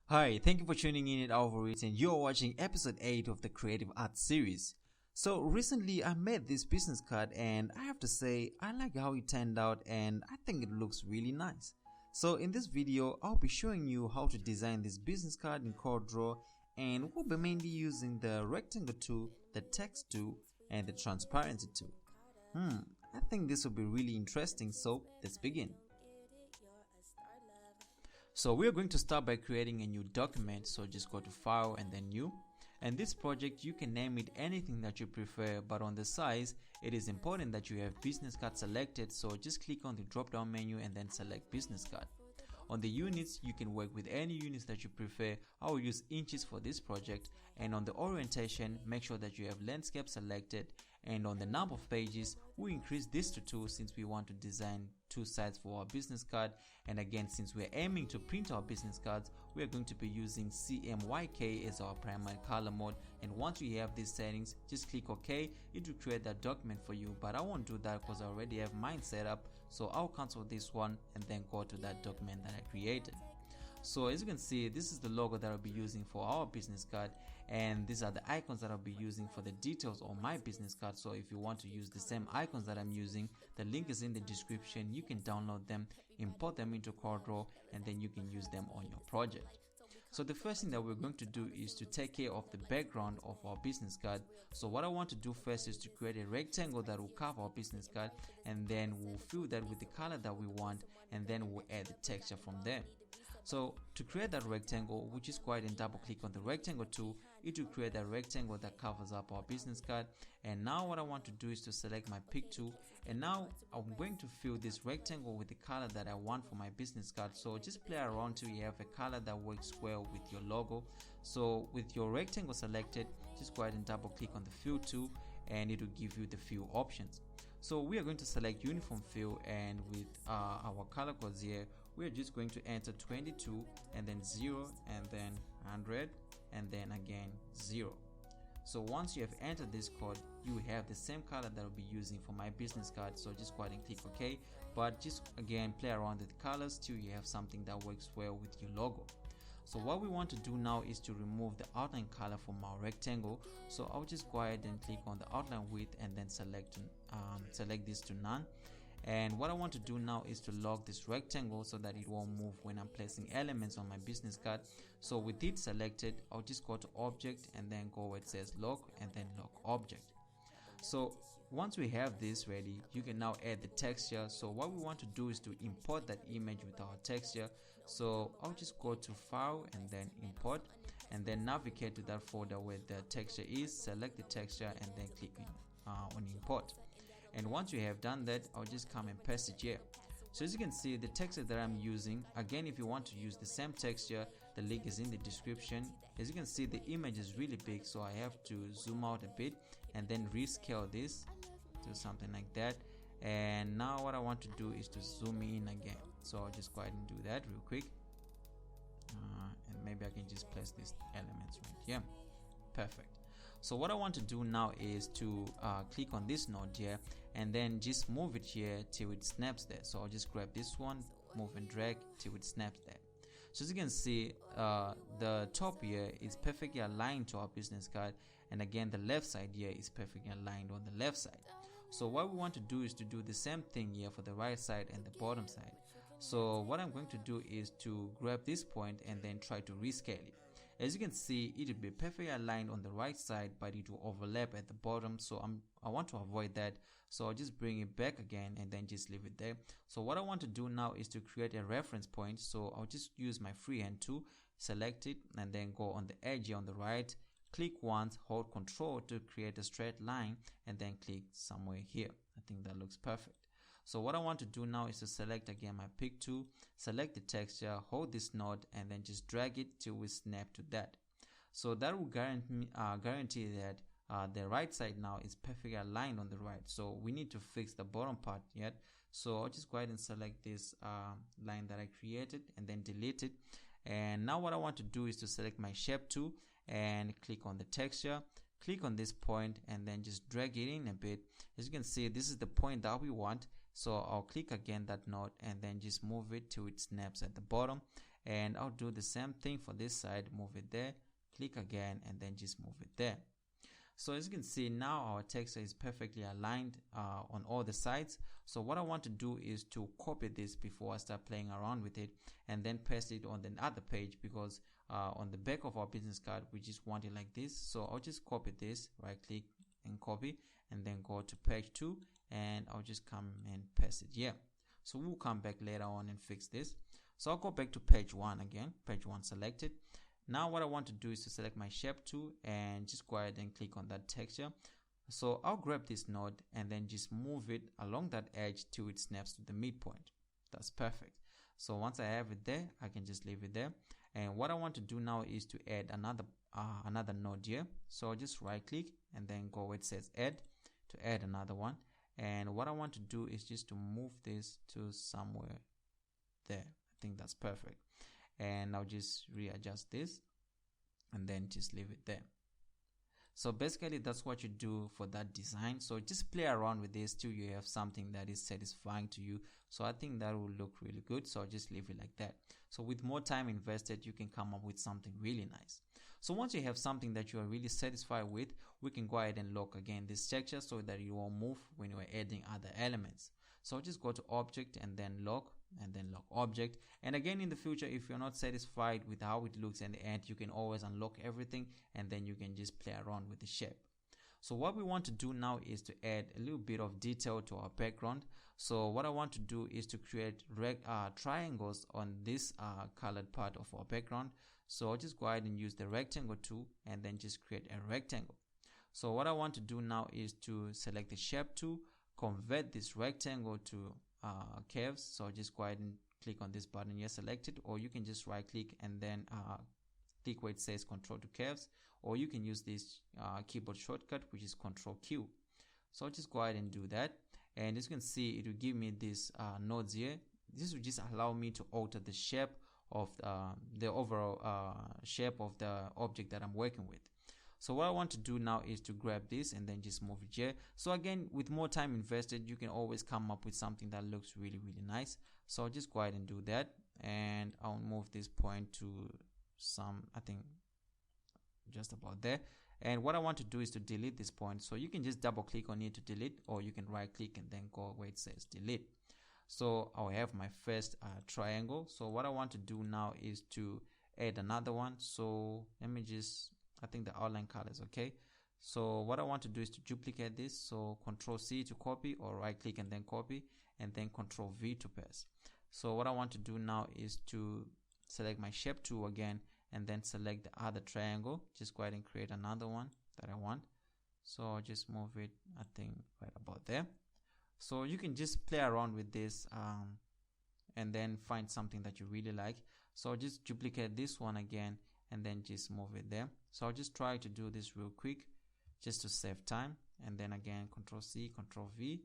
Hi, thank you for tuning in at Alvorit, and you're watching episode 8 of the Creative Arts series. So recently I made this business card and I have to say I like how it turned out and I think it looks really nice. So in this video I'll be showing you how to design this business card in CorelDraw, and we'll be mainly using the rectangle tool, the text tool, and the transparency tool. I think this will be really interesting, so let's begin. So we are going to start by creating a new document, so just go to File and then New. And this project, you can name it anything that you prefer, but on the size it is important that you have business card selected, so just click on the drop down menu and then select business card. On the units, you can work with any units that you prefer. I will use inches for this project. And on the orientation, make sure that you have landscape selected. And on the number of pages, we increase this to 2 since we want to design 2 sides for our business card. And again, since we're aiming to print our business cards, we are going to be using CMYK as our primary color mode. And once we have these settings, just click OK. It will create that document for you, but I won't do that because I already have mine set up. So I'll cancel this one and then go to that document that I created. So as you can see, this is the logo that I'll be using for our business card, and these are the icons that I'll be using for the details on my business card. So if you want to use the same icons that I'm using, the link is in the description. You can download them, import them into CorelDraw, and then you can use them on your project. So the first thing that we're going to do is to take care of the background of our business card. So what I want to do first is to create a rectangle that will cover our business card, and then we'll fill that with the color that we want, and then we'll add the texture from there. So to create that rectangle, we just go ahead and double click on the rectangle tool. It will create a rectangle that covers up our business card. And now what I want to do is to select my pick tool, and now I'm going to fill this rectangle with the color that I want for my business card. So just play around till you have a color that works well with your logo. So with your rectangle selected, just go ahead and double click on the fill tool, and it will give you the fill options. So we are going to select uniform fill, and with our color codes here, we are just going to enter 22 and then 0 and then 100 and then again 0. So once you have entered this code, you have the same color that I'll be using for my business card. So just go ahead and click OK, but just again play around with the colors till you have something that works well with your logo. So what we want to do now is to remove the outline color from our rectangle. So I'll just go ahead and click on the outline width and then select this to none. And what I want to do now is to lock this rectangle so that it won't move when I'm placing elements on my business card. So with it selected, I'll just go to object and then go where it says lock and then lock object. So once we have this ready, you can now add the texture. So what we want to do is to import that image with our texture. So I'll just go to file and then import, and then navigate to that folder where the texture is, select the texture and then click on import. And once you have done that, I'll just come and paste it here. So as you can see, the texture that I'm using, again, if you want to use the same texture, the link is in the description. As you can see, the image is really big, so I have to zoom out a bit and then rescale this to something like that. And now what I want to do is to zoom in again. So I'll just go ahead and do that real quick. And maybe I can just place these elements right here. Perfect. So what I want to do now is to click on this node here and then just move it here till it snaps there. So I'll just grab this one, move and drag till it snaps there. So as you can see, the top here is perfectly aligned to our business card, and again the left side here is perfectly aligned on the left side. So what we want to do is to do the same thing here for the right side and the bottom side. So what I'm going to do is to grab this point and then try to rescale it. As you can see, it will be perfectly aligned on the right side, but it will overlap at the bottom. So I want to avoid that. So I'll just bring it back again and then just leave it there. So what I want to do now is to create a reference point. So I'll just use my freehand tool, select it, and then go on the edge here on the right. Click once, hold Control to create a straight line, and then click somewhere here. I think that looks perfect. So what I want to do now is to select again my pick tool, select the texture, hold this node, and then just drag it till we snap to that. So that will guarantee that the right side now is perfectly aligned on the right. So we need to fix the bottom part yet. So I'll just go ahead and select this line that I created and then delete it. And now what I want to do is to select my shape tool and click on the texture. Click on this point and then just drag it in a bit. As you can see, this is the point that we want. So I'll click again that node and then just move it till it snaps at the bottom. and I'll do the same thing for this side. Move it there, click again, and then just move it there. So as you can see, now our texture is perfectly aligned on all the sides. So what I want to do is to copy this before I start playing around with it, and then paste it on the other page, because on the back of our business card we just want it like this. So I'll just copy this, right click and copy, and then go to page 2, and I'll just come and paste it here. So we'll come back later on and fix this. So I'll go back to page 1 again, page 1 selected. Now what I want to do is to select my shape tool and just go ahead and click on that texture. So I'll grab this node and then just move it along that edge till it snaps to the midpoint. That's perfect. So once I have it there, I can just leave it there. And what I want to do now is to add another node here. So I'll just right click and then go where it says add, to add another one. And what I want to do is just to move this to somewhere there. I think that's perfect. And I'll just readjust this and then just leave it there. So basically that's what you do for that design. So just play around with this till you have something that is satisfying to you. So I think that will look really good. So I'll just leave it like that. So with more time invested, you can come up with something really nice. So once you have something that you are really satisfied with, we can go ahead and lock again this texture so that you won't move when you are adding other elements. So I'll just go to object and then lock, and then lock object. And again, in the future, if you're not satisfied with how it looks in the end, you can always unlock everything, and then you can just play around with the shape. So what we want to do now is to add a little bit of detail to our background. So what I want to do is to create triangles on this colored part of our background. So I'll just go ahead and use the rectangle tool and then just create a rectangle. So what I want to do now is to select the shape tool, convert this rectangle to curves. So just go ahead and click on this button here, select it, or you can just right click and then click where it says control to curves, or you can use this keyboard shortcut, which is control Q. So I'll just go ahead and do that, and as you can see, it will give me these nodes here. This will just allow me to alter the shape of the overall shape of the object that I'm working with. So what I want to do now is to grab this and then just move it here. So again, with more time invested, you can always come up with something that looks really, really nice. So I'll just go ahead and do that, and I'll move this point to I think just about there. And what I want to do is to delete this point. So you can just double click on it to delete, or you can right click and then go where it says delete. So I'll have my first triangle. So what I want to do now is to add another one. So let me just, I think the outline color is okay. So what I want to do is to duplicate this. So Control C to copy, or right click and then copy, and then Control V to paste. So what I want to do now is to select my shape tool again, and then select the other triangle. Just go ahead and create another one that I want. So I'll just move it, I think right about there. So you can just play around with this and then find something that you really like. So I'll just duplicate this one again and then just move it there. So I'll just try to do this real quick just to save time, and then again Control C, Control V,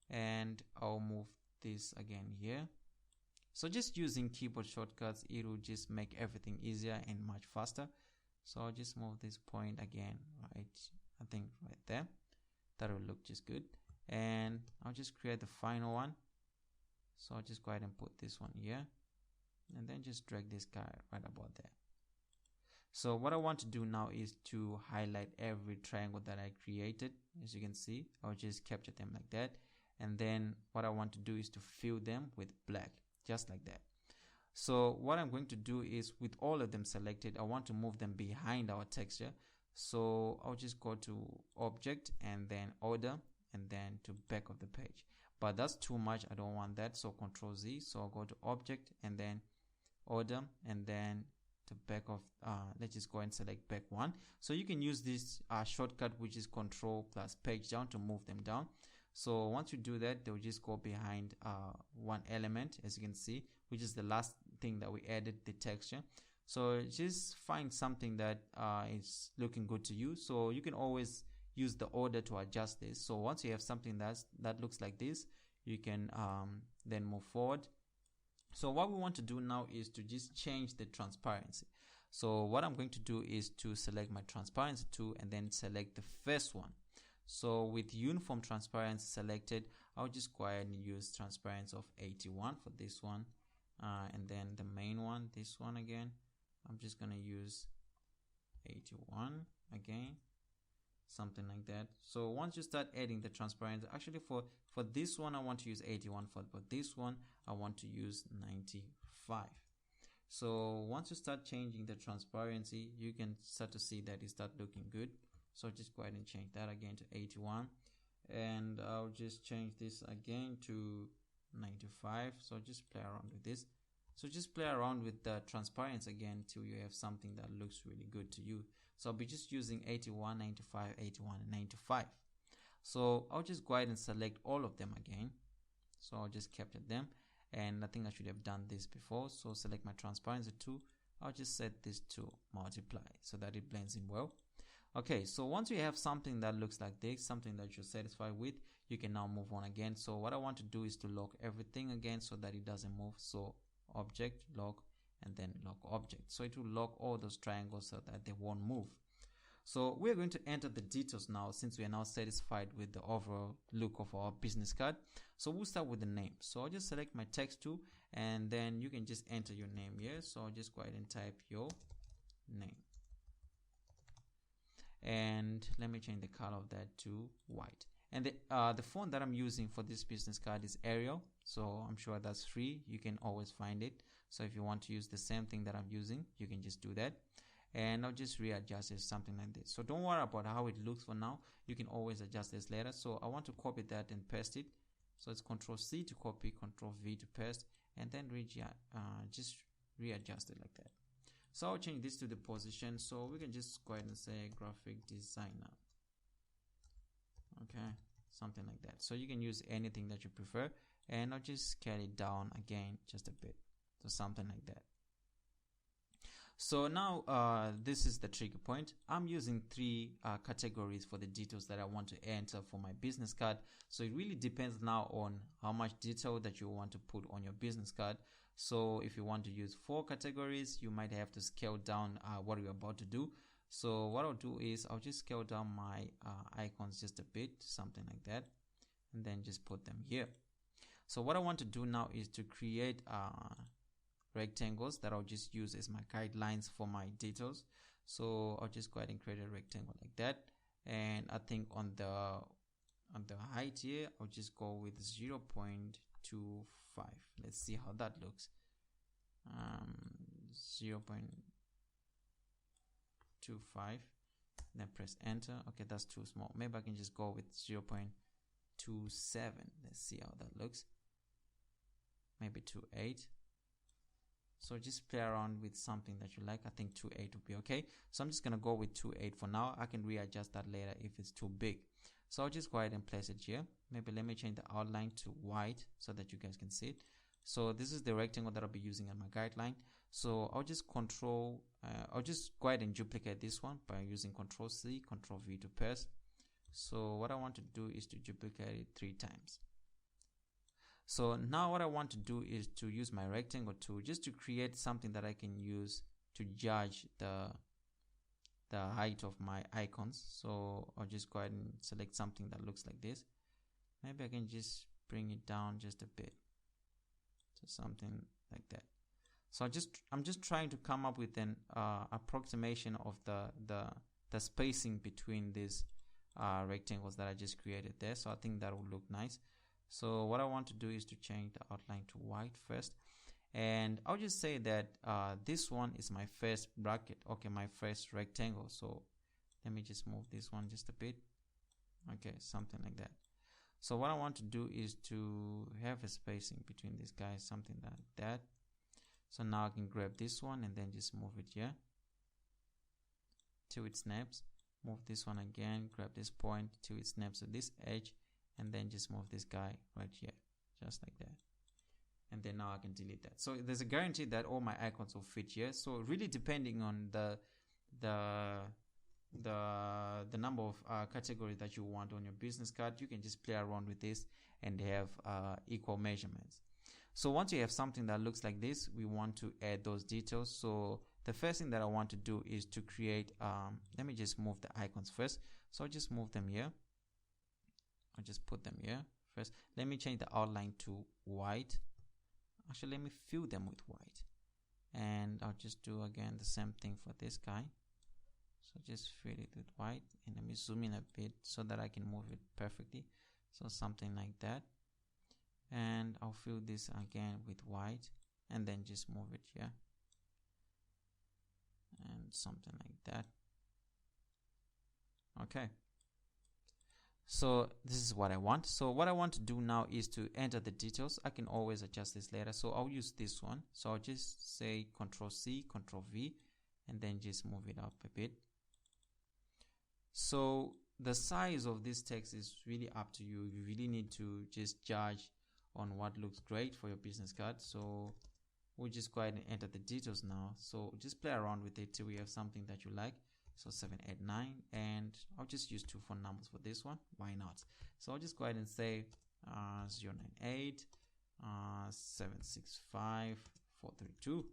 and I'll move this again here. So just using keyboard shortcuts, it will just make everything easier and much faster. So I'll just move this point again, right, I think right there. That will look just good. And I'll just create the final one. So I'll just go ahead and put this one here, and then just drag this guy right about there. So what I want to do now is to highlight every triangle that I created. As you can see, I'll just capture them like that. And then what I want to do is to fill them with black, just like that. So what I'm going to do is, with all of them selected, I want to move them behind our texture. So I'll just go to object and then order, and then to back of the page. But that's too much, I don't want that. So Control Z, so I'll go to object and then order, and then to back of, let's just go and select back one. So you can use this shortcut, which is Control plus page down, to move them down. So once you do that, they'll just go behind one element, as you can see, which is the last thing that we added, the texture. So just find something that is looking good to you. So you can always use the order to adjust this. So once you have something that looks like this, you can then move forward. So what we want to do now is to just change the transparency. So what I'm going to do is to select my transparency tool and then select the first one. So with uniform transparency selected, I'll just go ahead and use transparency of 81 for this one. and then the main one, this one again, I'm just gonna use 81 again, something like that. So once you start adding the transparency, actually for this one I want to use 81, for this one I want to use 95. So once you start changing the transparency, you can start to see that it start looking good. So just go ahead and change that again to 81, and I'll just change this again to 95. So just play around with this. So just play around with the transparency again till you have something that looks really good to you. So I'll be just using 81, 95, 81, and 95. So I'll just go ahead and select all of them again. So I'll just capture them, and I think I should have done this before. So select my transparency to, I'll just set this to multiply so that it blends in well. Okay, so once you have something that looks like this, something that you're satisfied with, you can now move on again. So what I want to do is to lock everything again so that it doesn't move. So object, lock, and then lock object. So it will lock all those triangles so that they won't move. So we're going to enter the details now, since we are now satisfied with the overall look of our business card. So we'll start with the name. So I'll just select my text tool, and then you can just enter your name here. So I'll just go ahead and type your name. And let me change the color of that to white. And the font that I'm using for this business card is Arial. So I'm sure that's free. You can always find it. So if you want to use the same thing that I'm using, you can just do that. And I'll just readjust it, something like this. So don't worry about how it looks for now. You can always adjust this later. So I want to copy that and paste it. So it's Control C to copy, Control V to paste, and then just readjust it like that. So I'll change this to the position. So we can just go ahead and say graphic designer. Okay, something like that. So you can use anything that you prefer, and I'll just scale it down again just a bit. So something like that. So now this is the tricky point. I'm using three categories for the details that I want to enter for my business card. So it really depends now on how much detail that you want to put on your business card. So if you want to use 4 categories, you might have to scale down what you're about to do. So what I'll do is I'll just scale down my icons just a bit, something like that, and then just put them here. So what I want to do now is to create rectangles that I'll just use as my guidelines for my details. So I'll just go ahead and create a rectangle like that, and I think on the height here I'll just go with 0.25. Let's see how that looks. 0.25, then press enter. Okay, that's too small. Maybe I can just go with 0.27. Let's see how that looks. Maybe 2.8. So just play around with something that you like. I think 2.8 would be okay. So I'm just gonna go with 2.8 for now. I can readjust that later if it's too big. So I'll just go ahead and place it here. Maybe let me change the outline to white so that you guys can see it. So this is the rectangle that I'll be using as my guideline. So I'll just go ahead and duplicate this one by using Control C, Control V to paste. So what I want to do is to duplicate it 3 times. So now what I want to do is to use my rectangle tool just to create something that I can use to judge the height of my icons. So I'll just go ahead and select something that looks like this. Maybe I can just bring it down just a bit to something like that. So I'm just trying to come up with an approximation of the spacing between these rectangles that I just created there. So I think that will look nice. So what I want to do is to change the outline to white first, and I'll just say that this one is my first bracket, okay, my first rectangle. So let me just move this one just a bit. Okay, something like that. So what I want to do is to have a spacing between these guys, something like that. So now I can grab this one and then just move it here till it snaps. Move this one again, grab this point till it snaps to this edge, and then just move this guy right here, just like that. And then now I can delete that. So there's a guarantee that all my icons will fit here. So really depending on the number of categories that you want on your business card, you can just play around with this and have equal measurements. So once you have something that looks like this, we want to add those details. So the first thing that I want to do is to create, let me just move the icons first. So I'll just move them here. I'll just put them here first. Let me change the outline to white. actually let me fill them with white, and I'll just do again the same thing for this guy. So just fill it with white, and let me zoom in a bit so that I can move it perfectly. So something like that, and I'll fill this again with white, and then just move it here, and something like that. Okay, so this is what I want. So what I want to do now is to enter the details. I can always adjust this later, so I'll use this one. So I'll just say Ctrl+C, Ctrl+V, and then just move it up a bit. So the size of this text is really up to you. You really need to just judge on what looks great for your business card. So we'll just go ahead and enter the details now. So just play around with it till we have something that you like. So 789, and I'll just use 2 phone numbers for this one. Why not? So I'll just go ahead and say 098 765 432.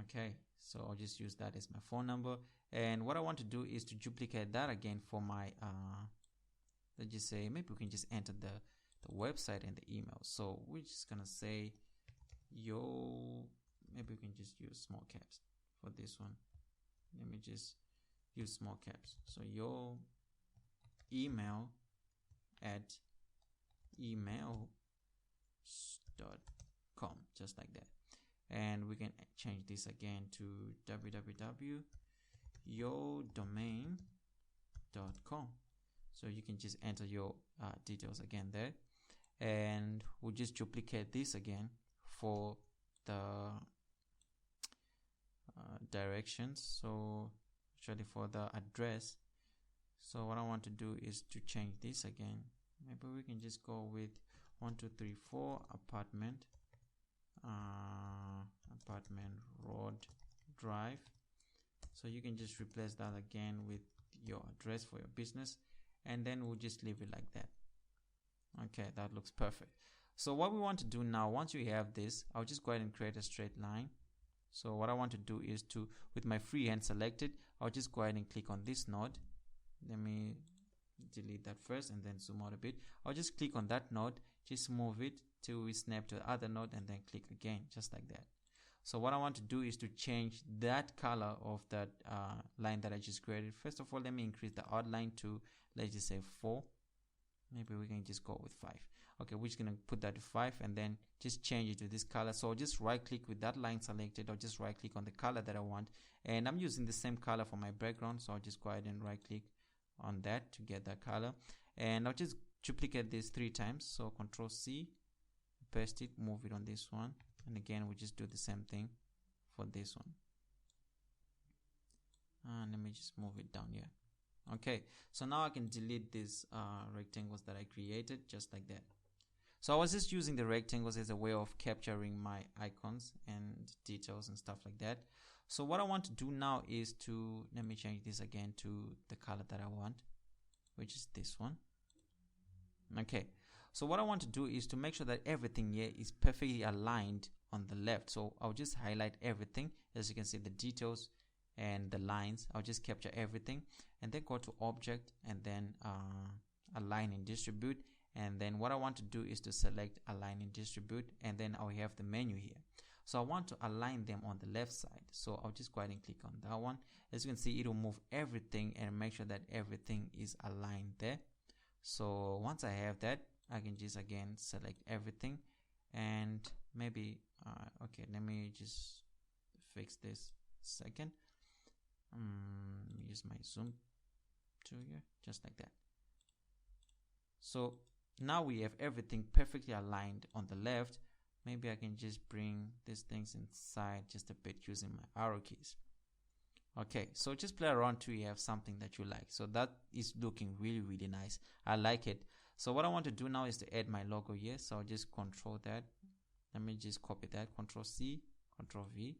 Okay, so I'll just use that as my phone number. And what I want to do is to duplicate that again for my let's just say maybe we can just enter the website and the email. So we're just gonna say maybe we can just use small caps for this one. Let me just use small caps. So your email at email.com, just like that. And we can change this again to www.yourdomain.com. So you can just enter your details again there, and we'll just duplicate this again for the directions. So actually for the address, so what I want to do is to change this again. Maybe we can just go with 1234 apartment road drive. So you can just replace that again with your address for your business, and then we'll just leave it like that. Okay, that looks perfect. So what we want to do now, once we have this, I'll just go ahead and create a straight line. So what I want to do is to, with my freehand selected, I'll just go ahead and click on this node. Let me delete that first and then zoom out a bit. I'll just click on that node, just move it till we snap to the other node, and then click again, just like that. So what I want to do is to change that color of that line that I just created. First of all, let me increase the outline to, let's just say 4. Maybe we can just go with 5. Okay, we're just going to put that to 5 and then just change it to this color. So I'll just right click with that line selected. I'll just right click on the color that I want. And I'm using the same color for my background. So I'll just go ahead and right click on that to get that color. And I'll just duplicate this 3 times. So Ctrl+C, paste it, move it on this one. And again, we just do the same thing for this one. And let me just move it down here. Okay, so now I can delete these rectangles that I created, just like that. So I was just using the rectangles as a way of capturing my icons and details and stuff like that. So what I want to do now is to, let me change this again to the color that I want, which is this one. Okay, so what I want to do is to make sure that everything here is perfectly aligned on the left. So I'll just highlight everything. As you can see, the details and the lines, I'll just capture everything, and then go to object, and then align and distribute. And then what I want to do is to select align and distribute, and then I'll have the menu here. So I want to align them on the left side. So I'll just go ahead and click on that one. As you can see, it will move everything and make sure that everything is aligned there. So once I have that, I can just again select everything, and maybe okay, let me just fix this second. Use my zoom to here, just like that. So now we have everything perfectly aligned on the left. Maybe I can just bring these things inside just a bit using my arrow keys. Okay, so just play around till you have something that you like. So that is looking really, really nice. I like it. So what I want to do now is to add my logo here. So I'll just control that. Let me just copy that, Ctrl+C, Ctrl+V,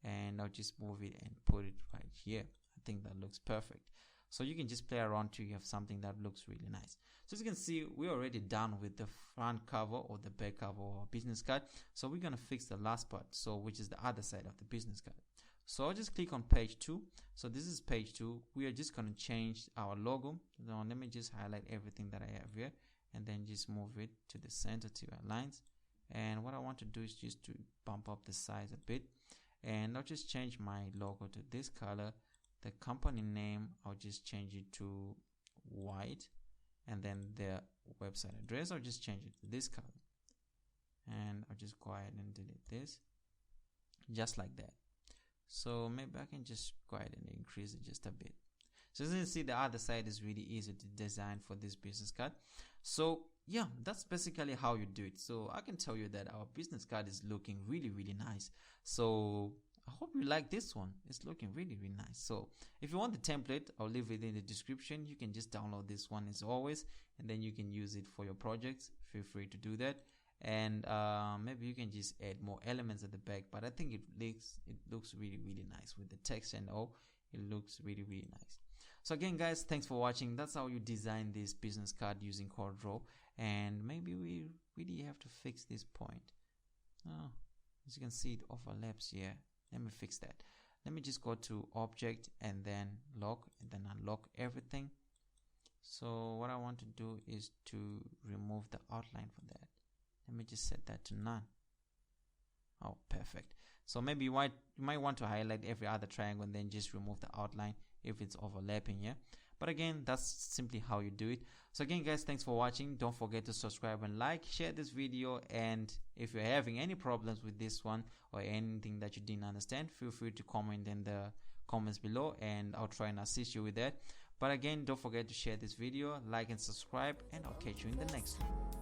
and I'll just move it and put it right here. I think that looks perfect. So you can just play around till you have something that looks really nice. So as you can see, we're already done with the front cover or the back cover or business card. So we're going to fix the last part, so which is the other side of the business card. So I'll just click on page 2. So this is page 2. We are just going to change our logo. Now let me just highlight everything that I have here, and then just move it to the center to our lines, and what I want to do is just to bump up the size a bit, and I'll just change my logo to this color. The company name, I'll just change it to white, and then the website address, I'll just change it to this color, and I'll just go ahead and delete this just like that. So maybe I can just go ahead and increase it just a bit. So as you can see, the other side is really easy to design for this business card. So yeah, that's basically how you do it. So I can tell you that our business card is looking really nice. So I hope you like this one. It's looking really nice. So if you want the template, I'll leave it in the description. You can just download this one as always, and then you can use it for your projects. Feel free to do that. And maybe you can just add more elements at the back, but I think it looks really nice with the text and all. It looks really nice. So again, guys, thanks for watching. That's how you design this business card using CorelDraw. And maybe we really have to fix this point. As you can see, it overlaps here. Let me fix that. Let me just go to object and then lock, and then unlock everything. So what I want to do is to remove the outline for that. Let me just set that to none. Oh, perfect. So maybe you might want to highlight every other triangle and then just remove the outline if it's overlapping here. But again, that's simply how you do it. So again, guys, thanks for watching. Don't forget to subscribe and like, share this video. And if you're having any problems with this one or anything that you didn't understand, feel free to comment in the comments below and I'll try and assist you with that. But again, don't forget to share this video, like and subscribe, and I'll catch you in the next one.